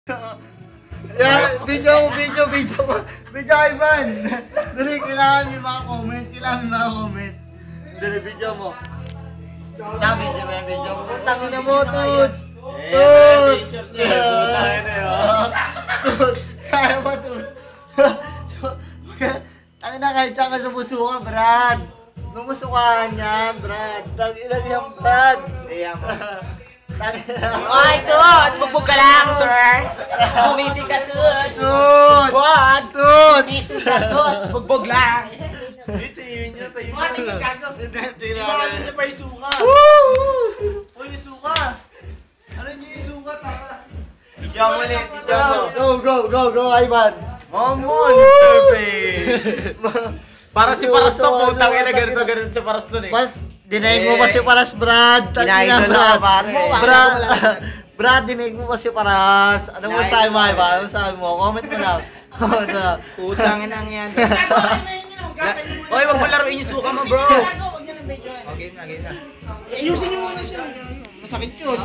Yeah, video Ivan. Dali, kailangan may mga comment. Dali, video mo. Video mo. Tangin na mo, Toots. Toots. Kaya ba, Toots? Tangin na, kahit saan ka sumusuka, Brad. Numusukahan yan, Brad. Tangin na yan, Brad. Iya mo. Ay, Toots! Bugbog ka lang, sir! Bumising ka, Toots! Toots! Wag! Toots! Bumising ka, Toots! Bugbog lang! Tayo nyo. Tingin ka, Toots! Di ba ano nyo pa yung suka? Uy, yung suka! Ano nyo yung suka, taka? Video mo ulit, video mo! Go, Ivan! Momon! Perfect! Para si Paras to, putang ina, ganito si Paras nun eh. Dinaig mo ba si Paras, Brad? Dinaig na, pare. Brad, dinaig mo ba si Paras? Ano mo sabi mo, Ivan? Ano sabi mo? Comment mo lang. Putang ina yan. Oy, wag mo laruin yung suka mo, bro. Okay na. Ayusin nyo muna siya. Masakit yun.